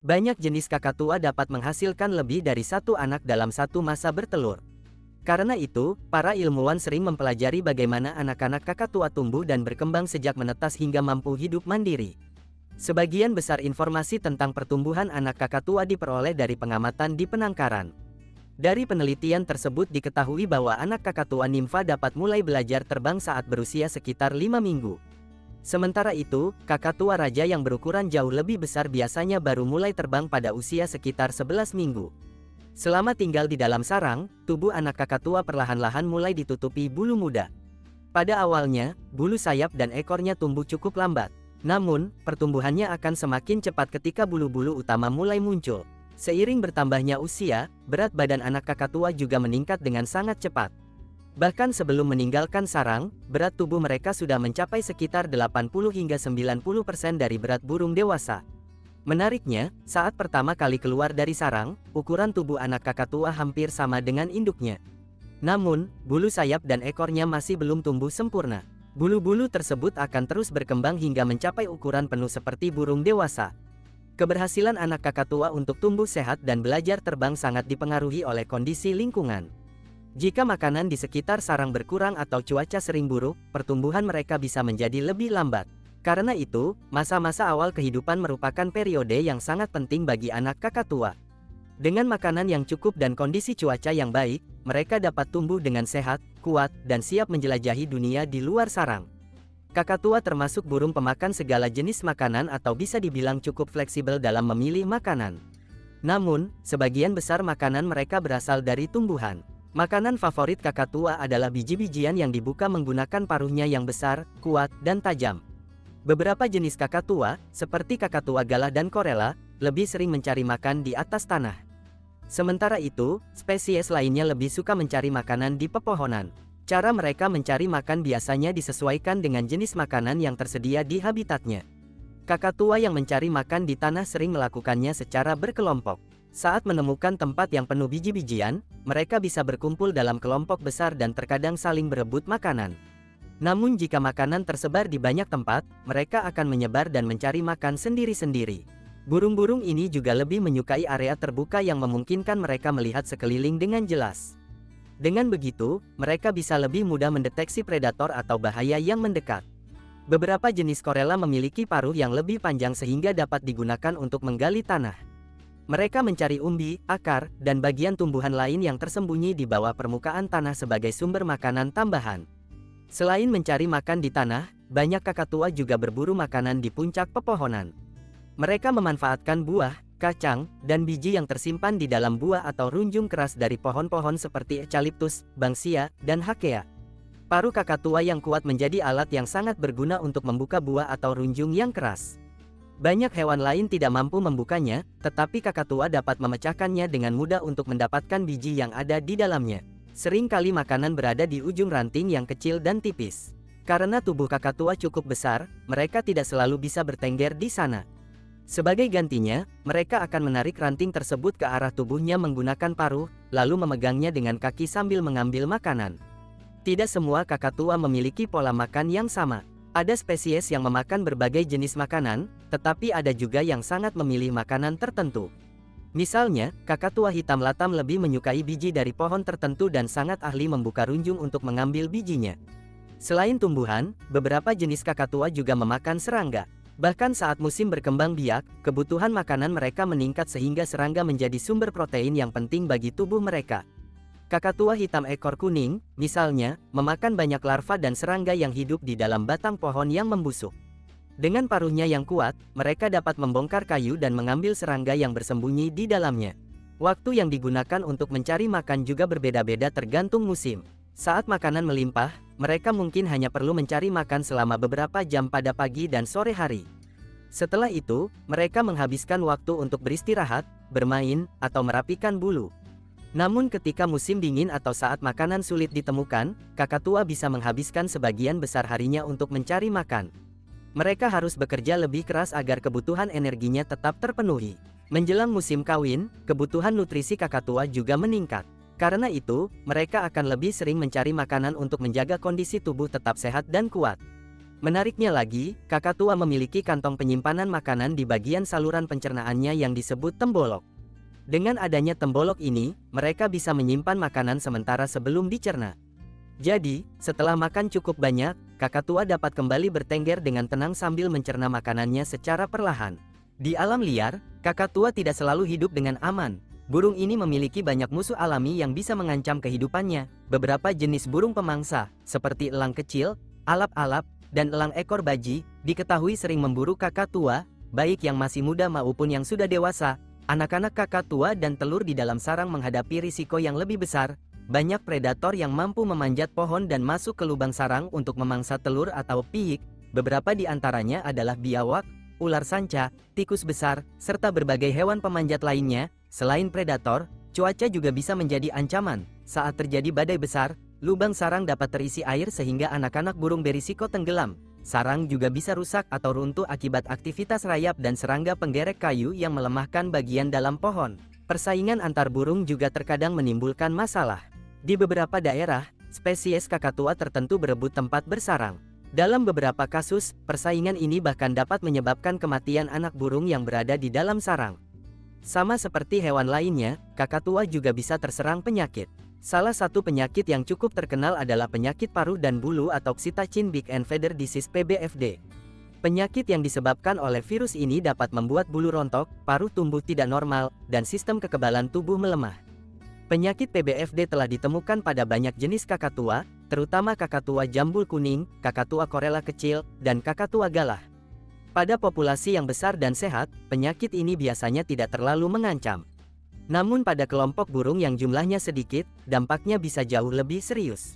Banyak jenis kakatua dapat menghasilkan lebih dari satu anak dalam satu masa bertelur. Karena itu, para ilmuwan sering mempelajari bagaimana anak-anak kakatua tumbuh dan berkembang sejak menetas hingga mampu hidup mandiri. Sebagian besar informasi tentang pertumbuhan anak kakatua diperoleh dari pengamatan di penangkaran. Dari penelitian tersebut diketahui bahwa anak kakatua nimfa dapat mulai belajar terbang saat berusia sekitar 5 minggu. Sementara itu, kakatua raja yang berukuran jauh lebih besar biasanya baru mulai terbang pada usia sekitar 11 minggu. Selama tinggal di dalam sarang, tubuh anak kakatua perlahan-lahan mulai ditutupi bulu muda. Pada awalnya, bulu sayap dan ekornya tumbuh cukup lambat. Namun, pertumbuhannya akan semakin cepat ketika bulu-bulu utama mulai muncul. Seiring bertambahnya usia, berat badan anak kakatua juga meningkat dengan sangat cepat. Bahkan sebelum meninggalkan sarang, berat tubuh mereka sudah mencapai sekitar 80 hingga 90% dari berat burung dewasa. Menariknya, saat pertama kali keluar dari sarang, ukuran tubuh anak kakatua hampir sama dengan induknya. Namun, bulu sayap dan ekornya masih belum tumbuh sempurna. Bulu-bulu tersebut akan terus berkembang hingga mencapai ukuran penuh seperti burung dewasa. Keberhasilan anak kakatua untuk tumbuh sehat dan belajar terbang sangat dipengaruhi oleh kondisi lingkungan. Jika makanan di sekitar sarang berkurang atau cuaca sering buruk, pertumbuhan mereka bisa menjadi lebih lambat. Karena itu, masa-masa awal kehidupan merupakan periode yang sangat penting bagi anak kakatua. Dengan makanan yang cukup dan kondisi cuaca yang baik, mereka dapat tumbuh dengan sehat, kuat, dan siap menjelajahi dunia di luar sarang. Kakatua termasuk burung pemakan segala jenis makanan atau bisa dibilang cukup fleksibel dalam memilih makanan. Namun, sebagian besar makanan mereka berasal dari tumbuhan. Makanan favorit kakatua adalah biji-bijian yang dibuka menggunakan paruhnya yang besar, kuat, dan tajam. Beberapa jenis kakatua, seperti kakatua galah dan korela, lebih sering mencari makan di atas tanah. Sementara itu, spesies lainnya lebih suka mencari makanan di pepohonan. Cara mereka mencari makan biasanya disesuaikan dengan jenis makanan yang tersedia di habitatnya. Kakatua yang mencari makan di tanah sering melakukannya secara berkelompok. Saat menemukan tempat yang penuh biji-bijian, mereka bisa berkumpul dalam kelompok besar dan terkadang saling berebut makanan. Namun jika makanan tersebar di banyak tempat, mereka akan menyebar dan mencari makan sendiri-sendiri. Burung-burung ini juga lebih menyukai area terbuka yang memungkinkan mereka melihat sekeliling dengan jelas. Dengan begitu, mereka bisa lebih mudah mendeteksi predator atau bahaya yang mendekat. Beberapa jenis korela memiliki paruh yang lebih panjang sehingga dapat digunakan untuk menggali tanah. Mereka mencari umbi, akar, dan bagian tumbuhan lain yang tersembunyi di bawah permukaan tanah sebagai sumber makanan tambahan. Selain mencari makan di tanah, banyak kakatua juga berburu makanan di puncak pepohonan. Mereka memanfaatkan buah, kacang, dan biji yang tersimpan di dalam buah atau runjung keras dari pohon-pohon seperti eucalyptus, banksia, dan hakea. Paruh kakatua yang kuat menjadi alat yang sangat berguna untuk membuka buah atau runjung yang keras. Banyak hewan lain tidak mampu membukanya, tetapi kakatua dapat memecahkannya dengan mudah untuk mendapatkan biji yang ada di dalamnya. Seringkali makanan berada di ujung ranting yang kecil dan tipis. Karena tubuh kakatua cukup besar, mereka tidak selalu bisa bertengger di sana. Sebagai gantinya, mereka akan menarik ranting tersebut ke arah tubuhnya menggunakan paruh, lalu memegangnya dengan kaki sambil mengambil makanan. Tidak semua kakatua memiliki pola makan yang sama. Ada spesies yang memakan berbagai jenis makanan, tetapi ada juga yang sangat memilih makanan tertentu. Misalnya, kakatua hitam latam lebih menyukai biji dari pohon tertentu dan sangat ahli membuka runjung untuk mengambil bijinya. Selain tumbuhan, beberapa jenis kakatua juga memakan serangga. Bahkan saat musim berkembang biak, kebutuhan makanan mereka meningkat sehingga serangga menjadi sumber protein yang penting bagi tubuh mereka. Kakatua hitam ekor kuning, misalnya, memakan banyak larva dan serangga yang hidup di dalam batang pohon yang membusuk. Dengan paruhnya yang kuat, mereka dapat membongkar kayu dan mengambil serangga yang bersembunyi di dalamnya. Waktu yang digunakan untuk mencari makan juga berbeda-beda tergantung musim. Saat makanan melimpah, mereka mungkin hanya perlu mencari makan selama beberapa jam pada pagi dan sore hari. Setelah itu, mereka menghabiskan waktu untuk beristirahat, bermain, atau merapikan bulu. Namun ketika musim dingin atau saat makanan sulit ditemukan, kakatua bisa menghabiskan sebagian besar harinya untuk mencari makan. Mereka harus bekerja lebih keras agar kebutuhan energinya tetap terpenuhi. Menjelang musim kawin, kebutuhan nutrisi kakatua juga meningkat. Karena itu, mereka akan lebih sering mencari makanan untuk menjaga kondisi tubuh tetap sehat dan kuat. Menariknya lagi, kakatua memiliki kantong penyimpanan makanan di bagian saluran pencernaannya yang disebut tembolok. Dengan adanya tembolok ini, mereka bisa menyimpan makanan sementara sebelum dicerna. Jadi, setelah makan cukup banyak, kakatua dapat kembali bertengger dengan tenang sambil mencerna makanannya secara perlahan. Di alam liar, kakatua tidak selalu hidup dengan aman. Burung ini memiliki banyak musuh alami yang bisa mengancam kehidupannya. Beberapa jenis burung pemangsa, seperti elang kecil, alap-alap, dan elang ekor baji, diketahui sering memburu kakatua, baik yang masih muda maupun yang sudah dewasa. Anak-anak kakatua dan telur di dalam sarang menghadapi risiko yang lebih besar. Banyak predator yang mampu memanjat pohon dan masuk ke lubang sarang untuk memangsa telur atau pihik. Beberapa di antaranya adalah biawak, ular sanca, tikus besar, serta berbagai hewan pemanjat lainnya. Selain predator, cuaca juga bisa menjadi ancaman. Saat terjadi badai besar, lubang sarang dapat terisi air sehingga anak-anak burung berisiko tenggelam. Sarang juga bisa rusak atau runtuh akibat aktivitas rayap dan serangga penggerek kayu yang melemahkan bagian dalam pohon. Persaingan antar burung juga terkadang menimbulkan masalah. Di beberapa daerah, spesies kakatua tertentu berebut tempat bersarang. Dalam beberapa kasus, persaingan ini bahkan dapat menyebabkan kematian anak burung yang berada di dalam sarang. Sama seperti hewan lainnya, kakatua juga bisa terserang penyakit. Salah satu penyakit yang cukup terkenal adalah penyakit paruh dan bulu atau Cetacean Beak and Feather Disease (PBFD). Penyakit yang disebabkan oleh virus ini dapat membuat bulu rontok, paruh tumbuh tidak normal, dan sistem kekebalan tubuh melemah. Penyakit PBFD telah ditemukan pada banyak jenis kakatua, terutama kakatua jambul kuning, kakatua korela kecil, dan kakatua galah. Pada populasi yang besar dan sehat, penyakit ini biasanya tidak terlalu mengancam. Namun pada kelompok burung yang jumlahnya sedikit, dampaknya bisa jauh lebih serius.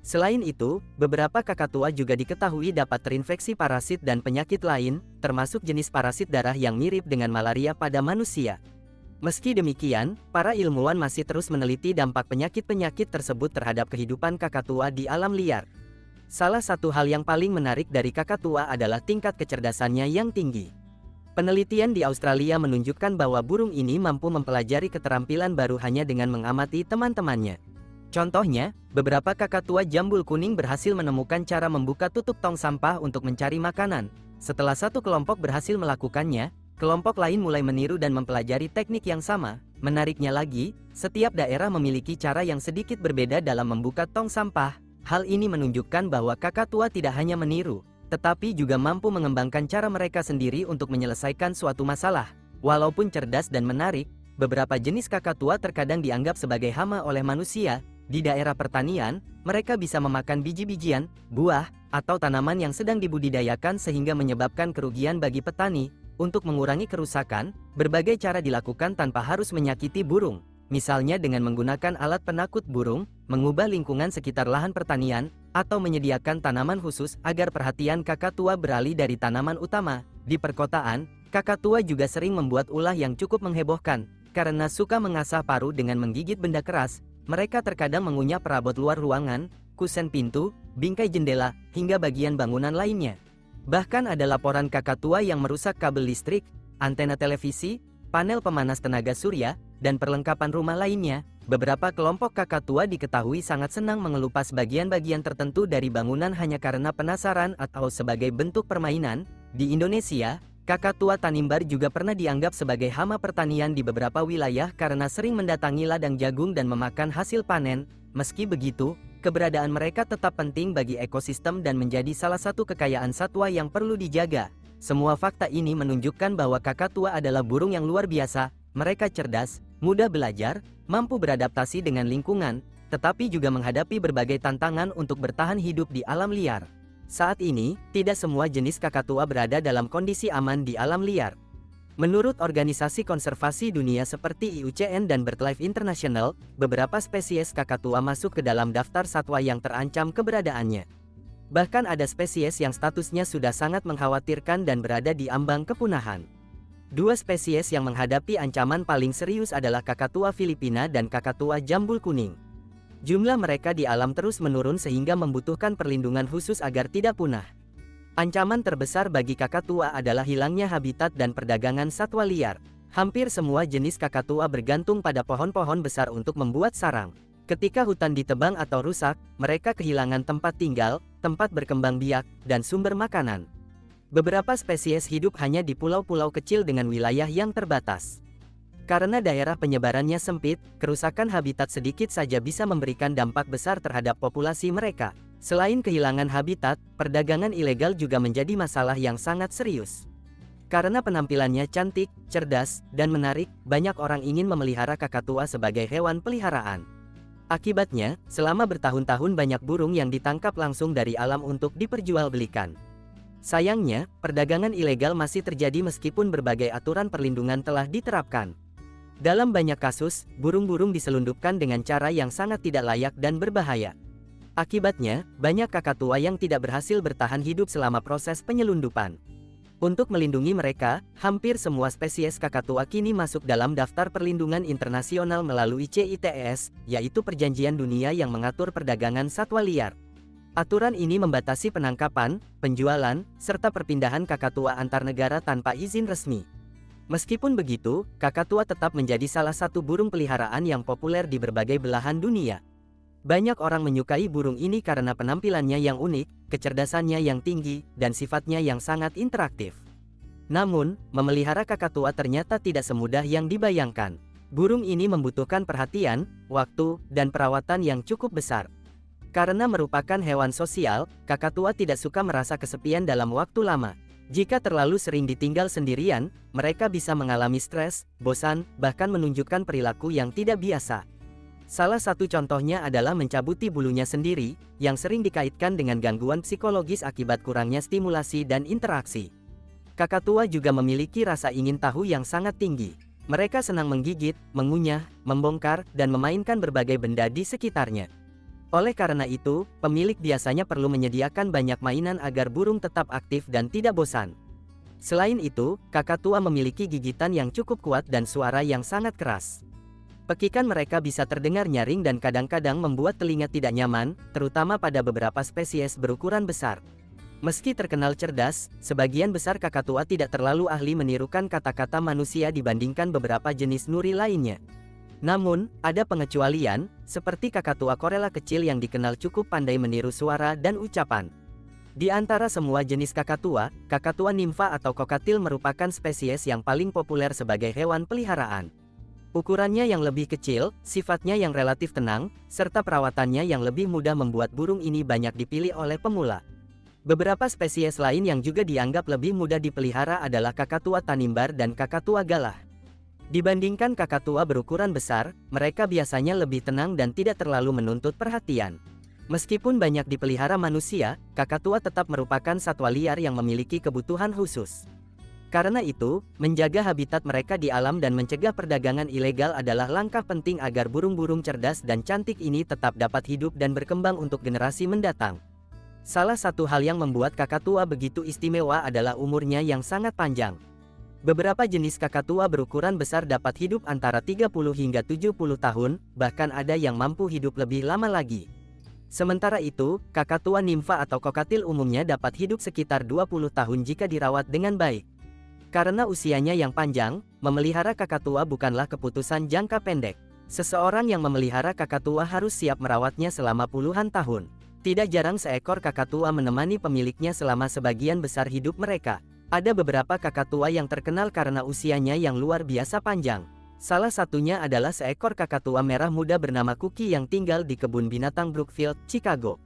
Selain itu, beberapa kakatua juga diketahui dapat terinfeksi parasit dan penyakit lain, termasuk jenis parasit darah yang mirip dengan malaria pada manusia. Meski demikian, para ilmuwan masih terus meneliti dampak penyakit-penyakit tersebut terhadap kehidupan kakatua di alam liar. Salah satu hal yang paling menarik dari kakatua adalah tingkat kecerdasannya yang tinggi. Penelitian di Australia menunjukkan bahwa burung ini mampu mempelajari keterampilan baru hanya dengan mengamati teman-temannya. Contohnya, beberapa kakatua jambul kuning berhasil menemukan cara membuka tutup tong sampah untuk mencari makanan. Setelah satu kelompok berhasil melakukannya, kelompok lain mulai meniru dan mempelajari teknik yang sama. Menariknya lagi, setiap daerah memiliki cara yang sedikit berbeda dalam membuka tong sampah. Hal ini menunjukkan bahwa kakatua tidak hanya meniru, tetapi juga mampu mengembangkan cara mereka sendiri untuk menyelesaikan suatu masalah. Walaupun cerdas dan menarik, beberapa jenis kakatua terkadang dianggap sebagai hama oleh manusia. Di daerah pertanian, mereka bisa memakan biji-bijian, buah, atau tanaman yang sedang dibudidayakan sehingga menyebabkan kerugian bagi petani. Untuk mengurangi kerusakan, berbagai cara dilakukan tanpa harus menyakiti burung. Misalnya dengan menggunakan alat penakut burung, mengubah lingkungan sekitar lahan pertanian, atau menyediakan tanaman khusus agar perhatian kakatua beralih dari tanaman utama. Di perkotaan, kakatua juga sering membuat ulah yang cukup menghebohkan. Karena suka mengasah paruh dengan menggigit benda keras, mereka terkadang mengunyah perabot luar ruangan, kusen pintu, bingkai jendela, hingga bagian bangunan lainnya. Bahkan ada laporan kakatua yang merusak kabel listrik, antena televisi, panel pemanas tenaga surya, dan perlengkapan rumah lainnya. Beberapa kelompok kakatua diketahui sangat senang mengelupas bagian-bagian tertentu dari bangunan hanya karena penasaran atau sebagai bentuk permainan. Di Indonesia, kakatua tanimbar juga pernah dianggap sebagai hama pertanian di beberapa wilayah karena sering mendatangi ladang jagung dan memakan hasil panen. Meski begitu, keberadaan mereka tetap penting bagi ekosistem dan menjadi salah satu kekayaan satwa yang perlu dijaga. Semua fakta ini menunjukkan bahwa kakatua adalah burung yang luar biasa. Mereka cerdas, mudah belajar, mampu beradaptasi dengan lingkungan, tetapi juga menghadapi berbagai tantangan untuk bertahan hidup di alam liar. Saat ini, tidak semua jenis kakatua berada dalam kondisi aman di alam liar. Menurut organisasi konservasi dunia seperti IUCN dan BirdLife International, beberapa spesies kakatua masuk ke dalam daftar satwa yang terancam keberadaannya. Bahkan ada spesies yang statusnya sudah sangat mengkhawatirkan dan berada di ambang kepunahan. Dua spesies yang menghadapi ancaman paling serius adalah kakatua Filipina dan kakatua jambul kuning. Jumlah mereka di alam terus menurun sehingga membutuhkan perlindungan khusus agar tidak punah. Ancaman terbesar bagi kakatua adalah hilangnya habitat dan perdagangan satwa liar. Hampir semua jenis kakatua bergantung pada pohon-pohon besar untuk membuat sarang. Ketika hutan ditebang atau rusak, mereka kehilangan tempat tinggal, tempat berkembang biak, dan sumber makanan. Beberapa spesies hidup hanya di pulau-pulau kecil dengan wilayah yang terbatas. Karena daerah penyebarannya sempit, kerusakan habitat sedikit saja bisa memberikan dampak besar terhadap populasi mereka. Selain kehilangan habitat, perdagangan ilegal juga menjadi masalah yang sangat serius. Karena penampilannya cantik, cerdas, dan menarik, banyak orang ingin memelihara kakatua sebagai hewan peliharaan. Akibatnya, selama bertahun-tahun banyak burung yang ditangkap langsung dari alam untuk diperjualbelikan. Sayangnya, perdagangan ilegal masih terjadi meskipun berbagai aturan perlindungan telah diterapkan. Dalam banyak kasus, burung-burung diselundupkan dengan cara yang sangat tidak layak dan berbahaya. Akibatnya, banyak kakatua yang tidak berhasil bertahan hidup selama proses penyelundupan. Untuk melindungi mereka, hampir semua spesies kakatua kini masuk dalam daftar perlindungan internasional melalui CITES, yaitu Perjanjian Dunia yang mengatur perdagangan satwa liar. Aturan ini membatasi penangkapan, penjualan, serta perpindahan kakatua antar negara tanpa izin resmi. Meskipun begitu, kakatua tetap menjadi salah satu burung peliharaan yang populer di berbagai belahan dunia. Banyak orang menyukai burung ini karena penampilannya yang unik, kecerdasannya yang tinggi, dan sifatnya yang sangat interaktif. Namun, memelihara kakatua ternyata tidak semudah yang dibayangkan. Burung ini membutuhkan perhatian, waktu, dan perawatan yang cukup besar. Karena merupakan hewan sosial, kakatua tidak suka merasa kesepian dalam waktu lama. Jika terlalu sering ditinggal sendirian, mereka bisa mengalami stres, bosan, bahkan menunjukkan perilaku yang tidak biasa. Salah satu contohnya adalah mencabuti bulunya sendiri, yang sering dikaitkan dengan gangguan psikologis akibat kurangnya stimulasi dan interaksi. Kakatua juga memiliki rasa ingin tahu yang sangat tinggi. Mereka senang menggigit, mengunyah, membongkar, dan memainkan berbagai benda di sekitarnya. Oleh karena itu, pemilik biasanya perlu menyediakan banyak mainan agar burung tetap aktif dan tidak bosan. Selain itu, kakatua memiliki gigitan yang cukup kuat dan suara yang sangat keras. Pekikan mereka bisa terdengar nyaring dan kadang-kadang membuat telinga tidak nyaman, terutama pada beberapa spesies berukuran besar. Meski terkenal cerdas, sebagian besar kakatua tidak terlalu ahli menirukan kata-kata manusia dibandingkan beberapa jenis nuri lainnya. Namun, ada pengecualian, seperti kakatua korela kecil yang dikenal cukup pandai meniru suara dan ucapan. Di antara semua jenis kakatua nimfa atau kokatil merupakan spesies yang paling populer sebagai hewan peliharaan. Ukurannya yang lebih kecil, sifatnya yang relatif tenang, serta perawatannya yang lebih mudah membuat burung ini banyak dipilih oleh pemula. Beberapa spesies lain yang juga dianggap lebih mudah dipelihara adalah kakatua tanimbar dan kakatua galah. Dibandingkan kakatua berukuran besar, mereka biasanya lebih tenang dan tidak terlalu menuntut perhatian. Meskipun banyak dipelihara manusia, kakatua tetap merupakan satwa liar yang memiliki kebutuhan khusus. Karena itu, menjaga habitat mereka di alam dan mencegah perdagangan ilegal adalah langkah penting agar burung-burung cerdas dan cantik ini tetap dapat hidup dan berkembang untuk generasi mendatang. Salah satu hal yang membuat kakatua begitu istimewa adalah umurnya yang sangat panjang. Beberapa jenis kakatua berukuran besar dapat hidup antara 30 hingga 70 tahun, bahkan ada yang mampu hidup lebih lama lagi. Sementara itu, kakatua nimfa atau kokatil umumnya dapat hidup sekitar 20 tahun jika dirawat dengan baik. Karena usianya yang panjang, memelihara kakatua bukanlah keputusan jangka pendek. Seseorang yang memelihara kakatua harus siap merawatnya selama puluhan tahun. Tidak jarang seekor kakatua menemani pemiliknya selama sebagian besar hidup mereka. Ada beberapa kakatua yang terkenal karena usianya yang luar biasa panjang. Salah satunya adalah seekor kakatua merah muda bernama Cookie yang tinggal di kebun binatang Brookfield, Chicago.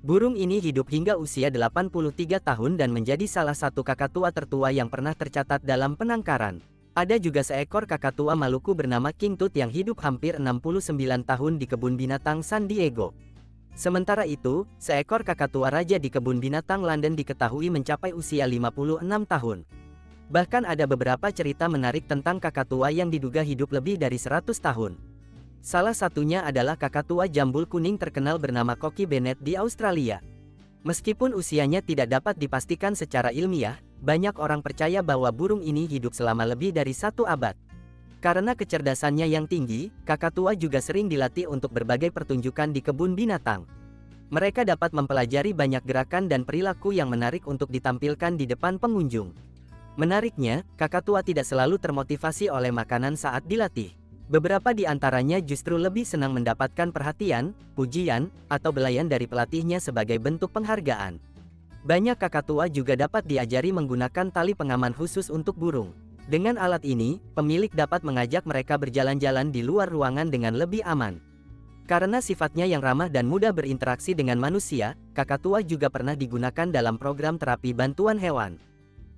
Burung ini hidup hingga usia 83 tahun dan menjadi salah satu kakatua tertua yang pernah tercatat dalam penangkaran. Ada juga seekor kakatua Maluku bernama King Tut yang hidup hampir 69 tahun di kebun binatang San Diego. Sementara itu, seekor kakatua raja di kebun binatang London diketahui mencapai usia 56 tahun. Bahkan ada beberapa cerita menarik tentang kakatua yang diduga hidup lebih dari 100 tahun. Salah satunya adalah kakatua jambul kuning terkenal bernama Cocky Bennett di Australia. Meskipun usianya tidak dapat dipastikan secara ilmiah, banyak orang percaya bahwa burung ini hidup selama lebih dari 1 abad. Karena kecerdasannya yang tinggi, kakatua juga sering dilatih untuk berbagai pertunjukan di kebun binatang. Mereka dapat mempelajari banyak gerakan dan perilaku yang menarik untuk ditampilkan di depan pengunjung. Menariknya, kakatua tidak selalu termotivasi oleh makanan saat dilatih. Beberapa di antaranya justru lebih senang mendapatkan perhatian, pujian, atau belayan dari pelatihnya sebagai bentuk penghargaan. Banyak kakatua juga dapat diajari menggunakan tali pengaman khusus untuk burung. Dengan alat ini, pemilik dapat mengajak mereka berjalan-jalan di luar ruangan dengan lebih aman. Karena sifatnya yang ramah dan mudah berinteraksi dengan manusia, kakatua juga pernah digunakan dalam program terapi bantuan hewan.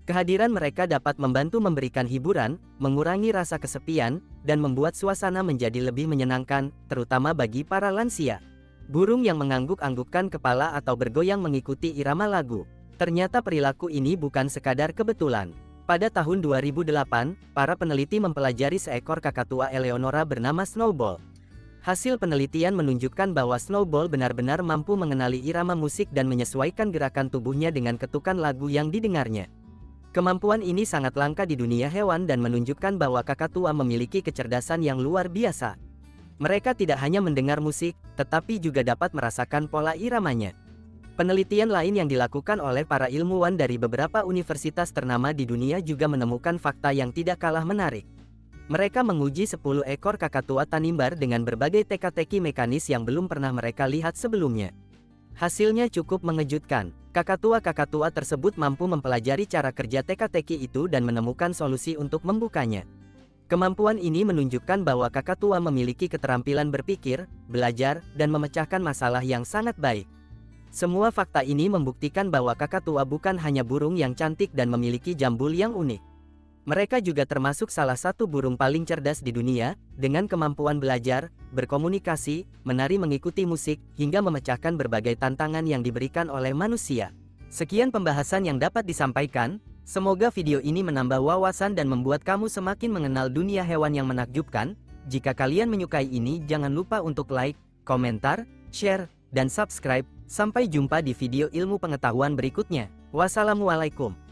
Kehadiran mereka dapat membantu memberikan hiburan, mengurangi rasa kesepian, dan membuat suasana menjadi lebih menyenangkan, terutama bagi para lansia. Burung yang mengangguk-anggukkan kepala atau bergoyang mengikuti irama lagu. Ternyata perilaku ini bukan sekadar kebetulan. Pada tahun 2008, para peneliti mempelajari seekor kakatua Eleonora bernama Snowball. Hasil penelitian menunjukkan bahwa Snowball benar-benar mampu mengenali irama musik dan menyesuaikan gerakan tubuhnya dengan ketukan lagu yang didengarnya. Kemampuan ini sangat langka di dunia hewan dan menunjukkan bahwa kakatua memiliki kecerdasan yang luar biasa. Mereka tidak hanya mendengar musik, tetapi juga dapat merasakan pola iramanya. Penelitian lain yang dilakukan oleh para ilmuwan dari beberapa universitas ternama di dunia juga menemukan fakta yang tidak kalah menarik. Mereka menguji 10 ekor kakatua tanimbar dengan berbagai teka-teki mekanis yang belum pernah mereka lihat sebelumnya. Hasilnya cukup mengejutkan. Kakatua-kakatua tersebut mampu mempelajari cara kerja teka-teki itu dan menemukan solusi untuk membukanya. Kemampuan ini menunjukkan bahwa kakatua memiliki keterampilan berpikir, belajar, dan memecahkan masalah yang sangat baik. Semua fakta ini membuktikan bahwa kakatua bukan hanya burung yang cantik dan memiliki jambul yang unik. Mereka juga termasuk salah satu burung paling cerdas di dunia, dengan kemampuan belajar, berkomunikasi, menari mengikuti musik, hingga memecahkan berbagai tantangan yang diberikan oleh manusia. Sekian pembahasan yang dapat disampaikan, semoga video ini menambah wawasan dan membuat kamu semakin mengenal dunia hewan yang menakjubkan. Jika kalian menyukai ini, jangan lupa untuk like, komentar, share, dan subscribe. Sampai jumpa di video ilmu pengetahuan berikutnya. Wassalamualaikum.